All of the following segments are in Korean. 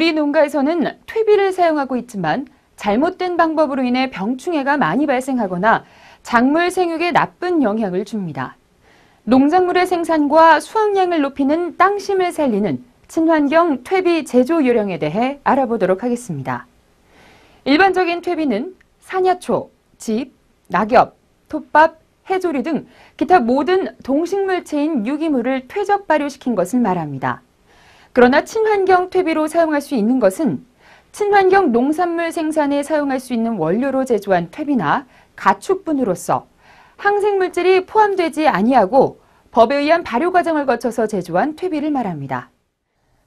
우리 농가에서는 퇴비를 사용하고 있지만 잘못된 방법으로 인해 병충해가 많이 발생하거나 작물 생육에 나쁜 영향을 줍니다. 농작물의 생산과 수확량을 높이는 땅심을 살리는 친환경 퇴비 제조 요령에 대해 알아보도록 하겠습니다. 일반적인 퇴비는 산야초, 짚, 낙엽, 톱밥, 해조류 등 기타 모든 동식물체인 유기물을 퇴적 발효시킨 것을 말합니다. 그러나 친환경 퇴비로 사용할 수 있는 것은 친환경 농산물 생산에 사용할 수 있는 원료로 제조한 퇴비나 가축분으로서 항생물질이 포함되지 아니하고 법에 의한 발효 과정을 거쳐서 제조한 퇴비를 말합니다.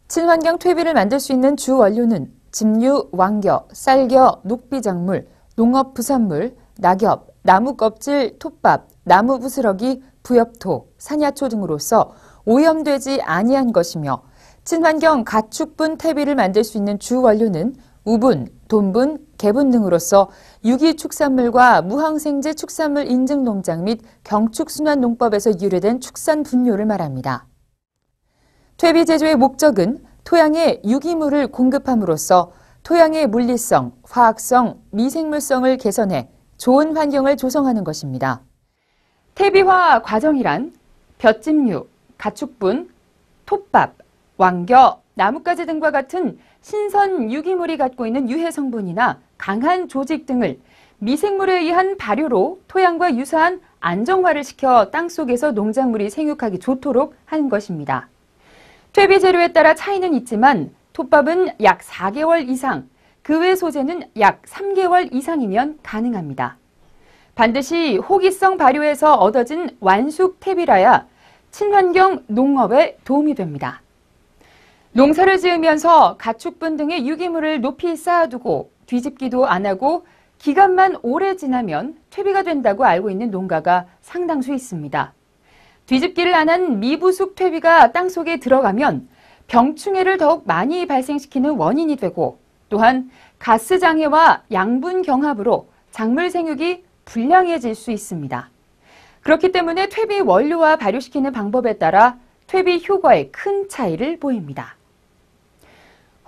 친환경 퇴비를 만들 수 있는 주 원료는 짚류, 왕겨, 쌀겨, 녹비작물, 농업 부산물, 낙엽, 나무 껍질, 톱밥, 나무 부스러기, 부엽토, 산야초 등으로서 오염되지 아니한 것이며 친환경 가축분 퇴비를 만들 수 있는 주 원료는 우분, 돈분, 개분 등으로서 유기축산물과 무항생제 축산물 인증 농장 및 경축순환농법에서 유래된 축산 분뇨를 말합니다. 퇴비 제조의 목적은 토양에 유기물을 공급함으로써 토양의 물리성, 화학성, 미생물성을 개선해 좋은 환경을 조성하는 것입니다. 퇴비화 과정이란 벼집류, 가축분, 톱밥, 왕겨, 나뭇가지 등과 같은 신선 유기물이 갖고 있는 유해 성분이나 강한 조직 등을 미생물에 의한 발효로 토양과 유사한 안정화를 시켜 땅속에서 농작물이 생육하기 좋도록 하는 것입니다. 퇴비 재료에 따라 차이는 있지만 톱밥은 약 4개월 이상, 그 외 소재는 약 3개월 이상이면 가능합니다. 반드시 호기성 발효에서 얻어진 완숙 퇴비라야 친환경 농업에 도움이 됩니다. 농사를 지으면서 가축분 등의 유기물을 높이 쌓아두고 뒤집기도 안 하고 기간만 오래 지나면 퇴비가 된다고 알고 있는 농가가 상당수 있습니다. 뒤집기를 안 한 미부숙 퇴비가 땅속에 들어가면 병충해를 더욱 많이 발생시키는 원인이 되고 또한 가스 장애와 양분 경합으로 작물 생육이 불량해질 수 있습니다. 그렇기 때문에 퇴비 원료와 발효시키는 방법에 따라 퇴비 효과에 큰 차이를 보입니다.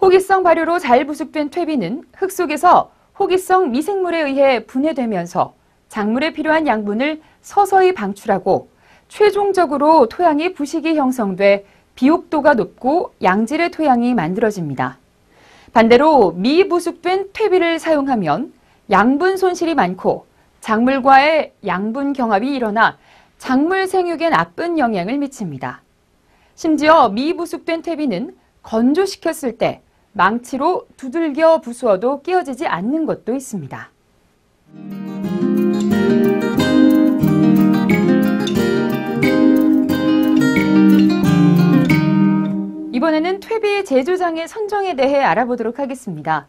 호기성 발효로 잘 부숙된 퇴비는 흙 속에서 호기성 미생물에 의해 분해되면서 작물에 필요한 양분을 서서히 방출하고 최종적으로 토양의 부식이 형성돼 비옥도가 높고 양질의 토양이 만들어집니다. 반대로 미부숙된 퇴비를 사용하면 양분 손실이 많고 작물과의 양분 경합이 일어나 작물 생육에 나쁜 영향을 미칩니다. 심지어 미부숙된 퇴비는 건조시켰을 때 망치로 두들겨 부수어도 끼어지지 않는 것도 있습니다. 이번에는 퇴비 제조장의 선정에 대해 알아보도록 하겠습니다.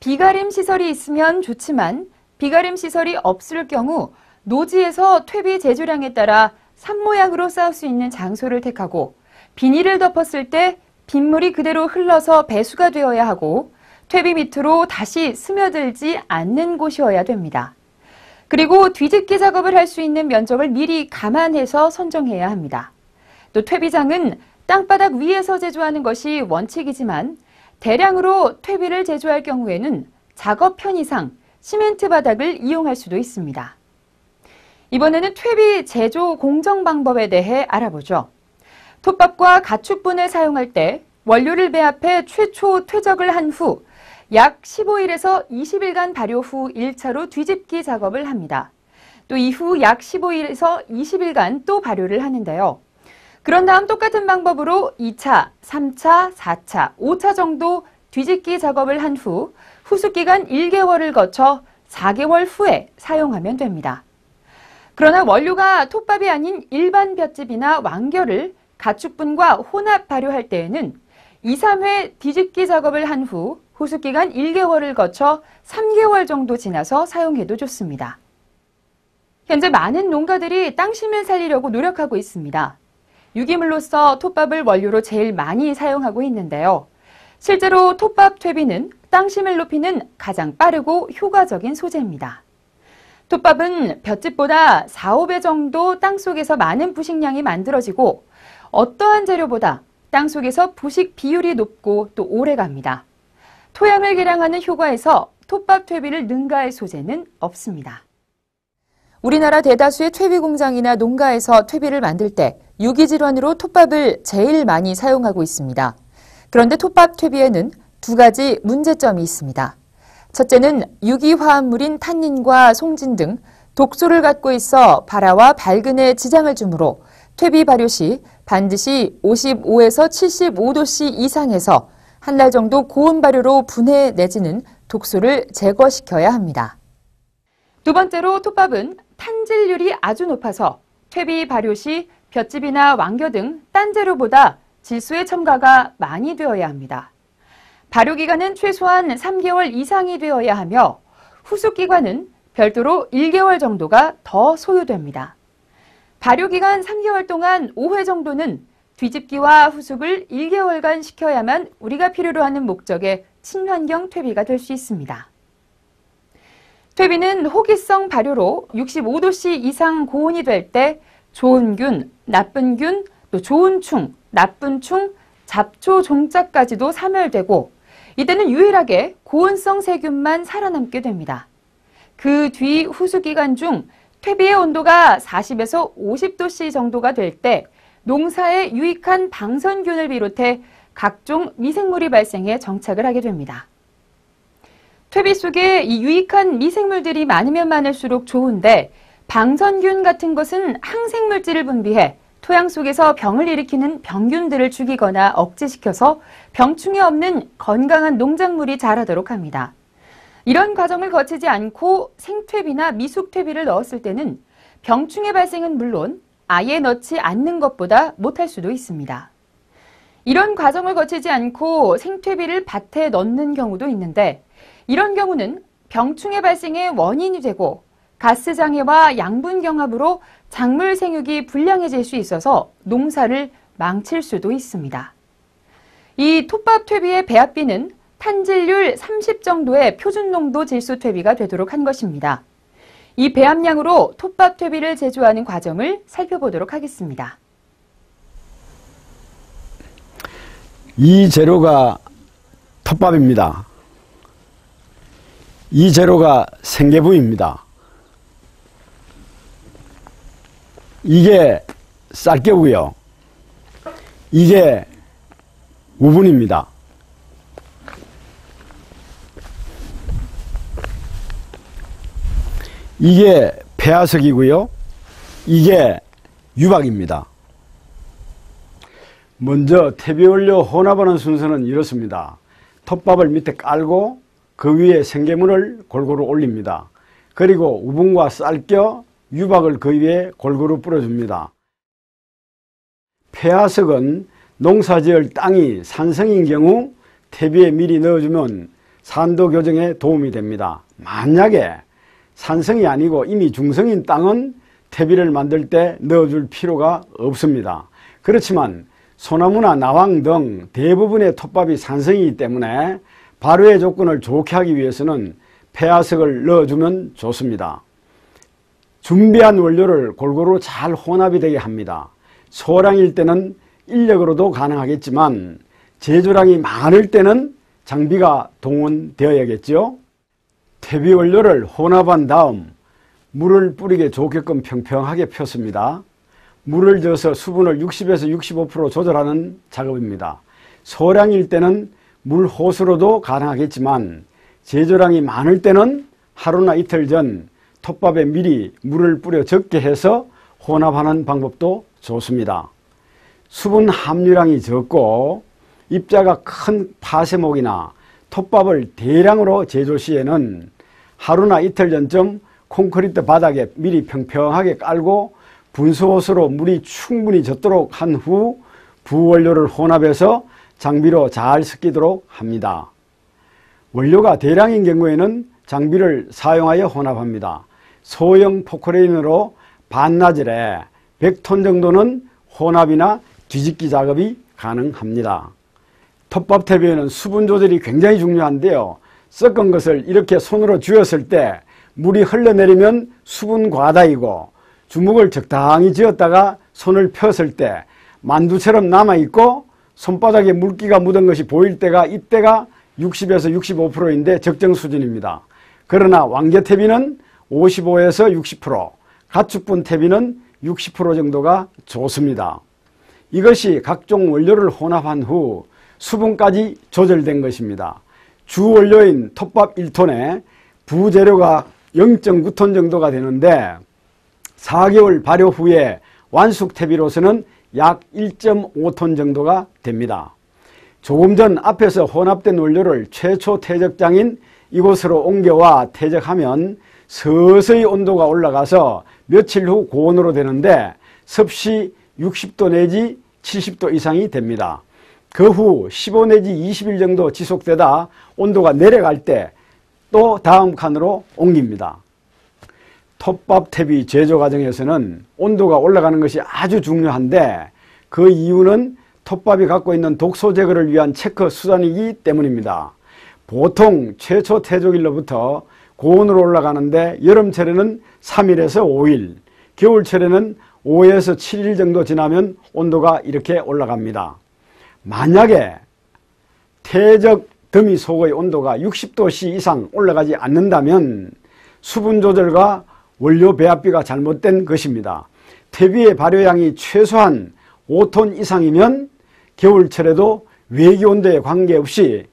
비가림 시설이 있으면 좋지만 비가림 시설이 없을 경우 노지에서 퇴비 제조량에 따라 산 모양으로 쌓을 수 있는 장소를 택하고 비닐을 덮었을 때 빗물이 그대로 흘러서 배수가 되어야 하고 퇴비 밑으로 다시 스며들지 않는 곳이어야 됩니다. 그리고 뒤집기 작업을 할 수 있는 면적을 미리 감안해서 선정해야 합니다. 또 퇴비장은 땅바닥 위에서 제조하는 것이 원칙이지만 대량으로 퇴비를 제조할 경우에는 작업 편의상 시멘트 바닥을 이용할 수도 있습니다. 이번에는 퇴비 제조 공정 방법에 대해 알아보죠. 톱밥과 가축분을 사용할 때 원료를 배합해 최초 퇴적을 한 후 약 15일에서 20일간 발효 후 1차로 뒤집기 작업을 합니다. 또 이후 약 15일에서 20일간 또 발효를 하는데요. 그런 다음 똑같은 방법으로 2차, 3차, 4차, 5차 정도 뒤집기 작업을 한 후 후숙기간 1개월을 거쳐 4개월 후에 사용하면 됩니다. 그러나 원료가 톱밥이 아닌 일반 볏짚이나 왕겨를 가축분과 혼합 발효할 때에는 2, 3회 뒤집기 작업을 한 후 후숙기간 1개월을 거쳐 3개월 정도 지나서 사용해도 좋습니다. 현재 많은 농가들이 땅심을 살리려고 노력하고 있습니다. 유기물로서 톱밥을 원료로 제일 많이 사용하고 있는데요. 실제로 톱밥 퇴비는 땅심을 높이는 가장 빠르고 효과적인 소재입니다. 톱밥은 볏짚보다 4, 5배 정도 땅속에서 많은 부식량이 만들어지고 어떠한 재료보다 땅속에서 부식 비율이 높고 또 오래 갑니다. 토양을 개량하는 효과에서 톱밥 퇴비를 능가할 소재는 없습니다. 우리나라 대다수의 퇴비 공장이나 농가에서 퇴비를 만들 때 유기질환으로 톱밥을 제일 많이 사용하고 있습니다. 그런데 톱밥 퇴비에는 두 가지 문제점이 있습니다. 첫째는 유기화합물인 탄닌과 송진 등 독소를 갖고 있어 발화와 발근에 지장을 주므로 퇴비 발효 시 반드시 55에서 75도씨 이상에서 한 달 정도 고온 발효로 분해 내지는 독소를 제거시켜야 합니다. 두 번째로 톱밥은 탄질률이 아주 높아서 퇴비 발효 시 볏짚이나 왕겨 등 딴 재료보다 질소의 첨가가 많이 되어야 합니다. 발효 기간은 최소한 3개월 이상이 되어야 하며 후숙 기간은 별도로 1개월 정도가 더 소요됩니다. 발효 기간 3개월 동안 5회 정도는 뒤집기와 후숙을 1개월간 시켜야만 우리가 필요로 하는 목적의 친환경 퇴비가 될 수 있습니다. 퇴비는 호기성 발효로 65도씨 이상 고온이 될 때 좋은 균, 나쁜 균, 또 좋은 충, 나쁜 충, 잡초 종자까지도 사멸되고 이때는 유일하게 고온성 세균만 살아남게 됩니다. 그 뒤 후숙 기간 중 퇴비의 온도가 40에서 50도씨 정도가 될 때 농사에 유익한 방선균을 비롯해 각종 미생물이 발생해 정착을 하게 됩니다. 퇴비 속에 이 유익한 미생물들이 많으면 많을수록 좋은데 방선균 같은 것은 항생물질을 분비해 토양 속에서 병을 일으키는 병균들을 죽이거나 억제시켜서 병충해 없는 건강한 농작물이 자라도록 합니다. 이런 과정을 거치지 않고 생퇴비나 미숙퇴비를 넣었을 때는 병충해 발생은 물론 아예 넣지 않는 것보다 못할 수도 있습니다. 이런 과정을 거치지 않고 생퇴비를 밭에 넣는 경우도 있는데 이런 경우는 병충해 발생의 원인이 되고 가스 장애와 양분 경합으로 작물 생육이 불량해질 수 있어서 농사를 망칠 수도 있습니다. 이 톱밥 퇴비의 배합비는 탄질률 30 정도의 표준 농도 질소 퇴비가 되도록 한 것입니다. 이 배합량으로 톱밥 퇴비를 제조하는 과정을 살펴보도록 하겠습니다. 이 재료가 톱밥입니다. 이 재료가 생계부입니다. 이게 쌀겨고요. 이게 우분입니다. 이게 폐화석이고요. 이게 유박입니다. 먼저 퇴비원료 혼합하는 순서는 이렇습니다. 톱밥을 밑에 깔고 그 위에 생계물을 골고루 올립니다. 그리고 우분과 쌀겨, 유박을 그 위에 골고루 뿌려줍니다. 폐화석은 농사지을 땅이 산성인 경우 퇴비에 미리 넣어주면 산도 교정에 도움이 됩니다. 만약에 산성이 아니고 이미 중성인 땅은 퇴비를 만들 때 넣어줄 필요가 없습니다. 그렇지만 소나무나 나왕 등 대부분의 톱밥이 산성이기 때문에 발효의 조건을 좋게 하기 위해서는 폐화석을 넣어주면 좋습니다. 준비한 원료를 골고루 잘 혼합이 되게 합니다. 소량일 때는 인력으로도 가능하겠지만 제조량이 많을 때는 장비가 동원되어야겠죠. 퇴비 원료를 혼합한 다음 물을 뿌리게 좋게끔 평평하게 폈습니다. 물을 줘서 수분을 60에서 65% 조절하는 작업입니다. 소량일 때는 물 호수로도 가능하겠지만 제조량이 많을 때는 하루나 이틀 전 톱밥에 미리 물을 뿌려 적게 해서 혼합하는 방법도 좋습니다. 수분 함유량이 적고 입자가 큰 파쇄목이나 톱밥을 대량으로 제조 시에는 하루나 이틀 전쯤 콘크리트 바닥에 미리 평평하게 깔고 분수호수로 물이 충분히 젖도록 한 후 부원료를 혼합해서 장비로 잘 섞이도록 합니다. 원료가 대량인 경우에는 장비를 사용하여 혼합합니다. 소형 포크레인으로 반나절에 100톤 정도는 혼합이나 뒤집기 작업이 가능합니다. 톱밥 퇴비에는 수분 조절이 굉장히 중요한데요. 섞은 것을 이렇게 손으로 쥐었을 때 물이 흘러내리면 수분 과다이고 주먹을 적당히 쥐었다가 손을 폈을 때 만두처럼 남아있고 손바닥에 물기가 묻은 것이 보일 때가 이때가 60에서 65%인데 적정 수준입니다. 그러나 왕겨태비는 55에서 60%, 가축분 태비는 60% 정도가 좋습니다. 이것이 각종 원료를 혼합한 후 수분까지 조절된 것입니다. 주 원료인 톱밥 1톤에 부재료가 0.9톤 정도가 되는데 4개월 발효 후에 완숙 태비로서는 약 1.5톤 정도가 됩니다. 조금 전 앞에서 혼합된 원료를 최초 퇴적장인 이곳으로 옮겨와 퇴적하면 서서히 온도가 올라가서 며칠 후 고온으로 되는데 섭씨 60도 내지 70도 이상이 됩니다. 그 후 15 내지 20일 정도 지속되다 온도가 내려갈 때 또 다음 칸으로 옮깁니다. 톱밥 태비 제조 과정에서는 온도가 올라가는 것이 아주 중요한데 그 이유는 톱밥이 갖고 있는 독소 제거를 위한 체크 수단이기 때문입니다. 보통 최초 퇴적일로부터 고온으로 올라가는데 여름철에는 3일에서 5일, 겨울철에는 5에서 7일 정도 지나면 온도가 이렇게 올라갑니다. 만약에 퇴적 더미 속의 온도가 60도씨 이상 올라가지 않는다면 수분 조절과 원료 배합비가 잘못된 것입니다. 태비의 발효량이 최소한 5톤 이상이면 겨울철에도 외기 온도에 관계없이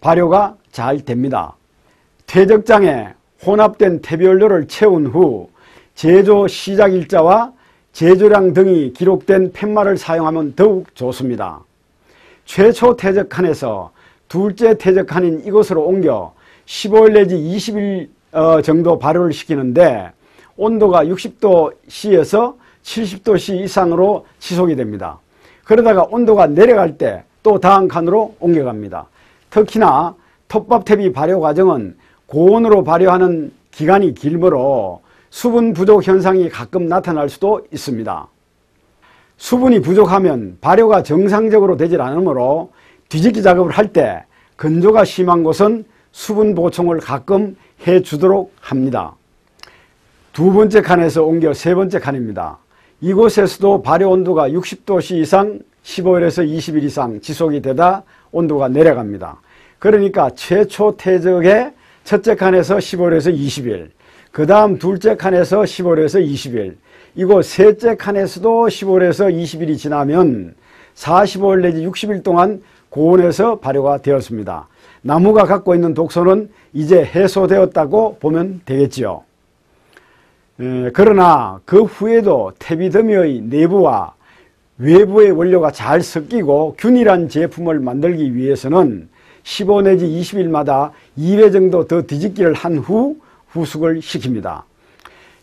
발효가 잘 됩니다. 퇴적장에 혼합된 태비원료를 채운 후 제조 시작 일자와 제조량 등이 기록된 팻말을 사용하면 더욱 좋습니다. 최초 퇴적칸에서 둘째 퇴적칸인 이곳으로 옮겨 15일 내지 20일 정도 발효를 시키는데 온도가 60도씨에서 70도씨 이상으로 지속이 됩니다. 그러다가 온도가 내려갈 때 또 다음 칸으로 옮겨갑니다. 특히나 톱밥 태비 발효 과정은 고온으로 발효하는 기간이 길므로 수분 부족 현상이 가끔 나타날 수도 있습니다. 수분이 부족하면 발효가 정상적으로 되질 않으므로 뒤집기 작업을 할 때 건조가 심한 곳은 수분 보충을 가끔 해주도록 합니다. 두 번째 칸에서 옮겨 세 번째 칸입니다. 이곳에서도 발효 온도가 60도씨 이상 15일에서 20일 이상 지속이 되다 온도가 내려갑니다. 그러니까 최초 퇴적의 첫째 칸에서 15일에서 20일, 그 다음 둘째 칸에서 15일에서 20일, 이곳 셋째 칸에서도 15일에서 20일이 지나면 45일 내지 60일 동안 고온에서 발효가 되었습니다. 나무가 갖고 있는 독소는 이제 해소되었다고 보면 되겠지요. 그러나 그 후에도 태비더미의 내부와 외부의 원료가 잘 섞이고 균일한 제품을 만들기 위해서는 15 내지 20일마다 2회 정도 더 뒤집기를 한 후 후숙을 시킵니다.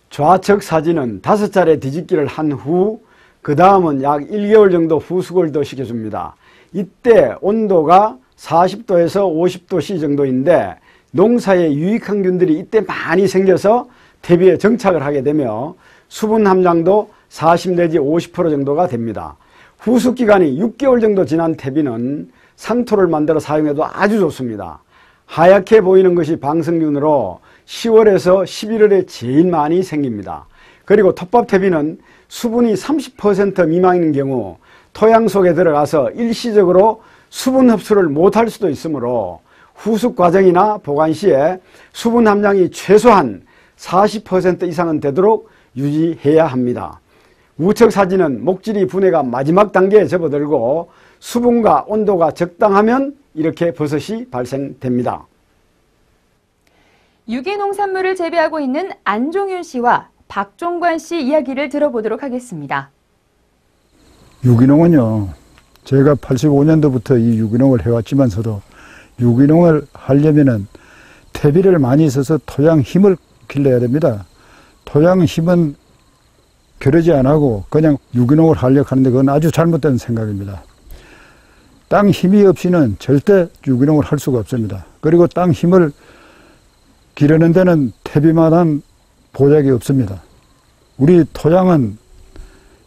좌측 사진은 5차례 뒤집기를 한 후 그 다음은 약 1개월 정도 후숙을 더 시켜줍니다. 이때 온도가 40도에서 50도씨 정도인데 농사에 유익한 균들이 이때 많이 생겨서 태비에 정착을 하게 되며 수분 함량도 40 내지 50% 정도가 됩니다. 후숙 기간이 6개월 정도 지난 태비는 상토를 만들어 사용해도 아주 좋습니다. 하얗게 보이는 것이 방생균으로 10월에서 11월에 제일 많이 생깁니다. 그리고 톱밥 태비는 수분이 30% 미만인 경우 토양 속에 들어가서 일시적으로 수분 흡수를 못할 수도 있으므로 후숙 과정이나 보관 시에 수분 함량이 최소한 40% 이상은 되도록 유지해야 합니다. 우측 사진은 목질이 분해가 마지막 단계에 접어들고 수분과 온도가 적당하면 이렇게 버섯이 발생됩니다. 유기농산물을 재배하고 있는 안종윤 씨와 박종관 씨 이야기를 들어보도록 하겠습니다. 유기농은요, 제가 85년도부터 이 유기농을 해왔지만서도 유기농을 하려면은 퇴비를 많이 써서 토양 힘을 길러야 됩니다. 토양 힘은 겨루지 안 하고 그냥 유기농을 하려고 하는데 그건 아주 잘못된 생각입니다. 땅 힘이 없이는 절대 유기농을 할 수가 없습니다. 그리고 땅 힘을 기르는 데는 퇴비만한 보약이 없습니다. 우리 토양은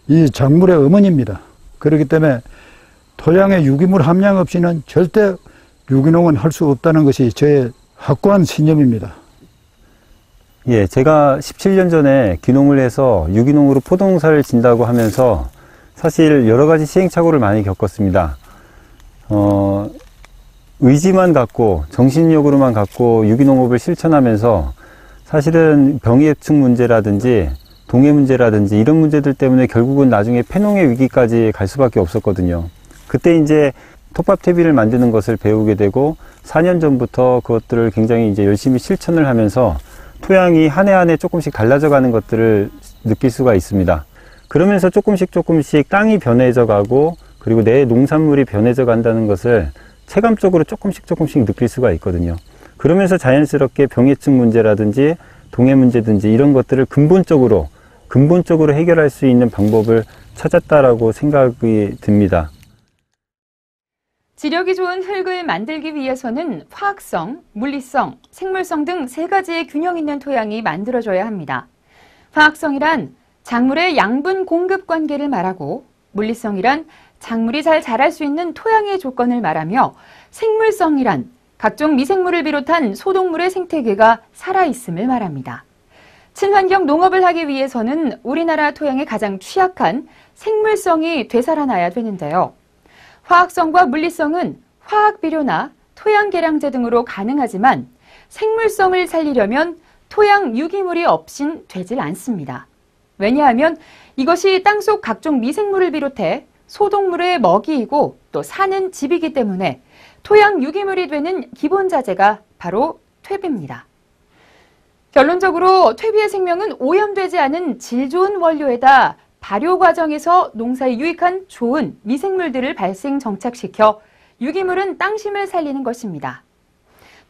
이 작물의 어머니입니다. 그렇기 때문에 토양에 유기물 함량 없이는 절대 유기농은 할 수 없다는 것이 저의 확고한 신념입니다. 예, 제가 17년 전에 귀농을 해서 유기농으로 포도농사를 진다고 하면서 사실 여러 가지 시행착오를 많이 겪었습니다. 의지만 갖고 정신력으로만 갖고 유기농업을 실천하면서 사실은 병해충 문제라든지 동해 문제라든지 이런 문제들 때문에 결국은 나중에 폐농의 위기까지 갈 수밖에 없었거든요. 그때 이제 톱밥 퇴비를 만드는 것을 배우게 되고 4년 전부터 그것들을 굉장히 이제 열심히 실천을 하면서 토양이 한 해 한 해 조금씩 달라져 가는 것들을 느낄 수가 있습니다. 그러면서 조금씩 땅이 변해져 가고 그리고 내 농산물이 변해져 간다는 것을 체감적으로 조금씩 느낄 수가 있거든요. 그러면서 자연스럽게 병해충 문제라든지 동해 문제든지 이런 것들을 근본적으로 해결할 수 있는 방법을 찾았다라고 생각이 듭니다. 지력이 좋은 흙을 만들기 위해서는 화학성, 물리성, 생물성 등 3가지의 균형 있는 토양이 만들어져야 합니다. 화학성이란 작물의 양분 공급 관계를 말하고, 물리성이란 작물이 잘 자랄 수 있는 토양의 조건을 말하며, 생물성이란 각종 미생물을 비롯한 소동물의 생태계가 살아있음을 말합니다. 친환경 농업을 하기 위해서는 우리나라 토양에 가장 취약한 생물성이 되살아나야 되는데요. 화학성과 물리성은 화학 비료나 토양 계량제 등으로 가능하지만 생물성을 살리려면 토양 유기물이 없인 되질 않습니다. 왜냐하면 이것이 땅속 각종 미생물을 비롯해 소동물의 먹이이고 또 사는 집이기 때문에 토양 유기물이 되는 기본 자재가 바로 퇴비입니다. 결론적으로 퇴비의 생명은 오염되지 않은 질 좋은 원료에다 발효 과정에서 농사에 유익한 좋은 미생물들을 발생 정착시켜 유기물은 땅심을 살리는 것입니다.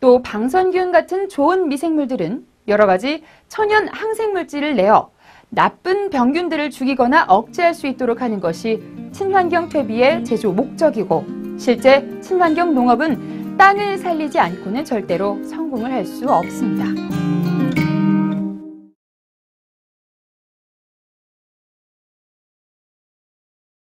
또 방선균 같은 좋은 미생물들은 여러 가지 천연 항생물질을 내어 나쁜 병균들을 죽이거나 억제할 수 있도록 하는 것이 친환경 퇴비의 제조 목적이고, 실제 친환경 농업은 땅을 살리지 않고는 절대로 성공을 할 수 없습니다.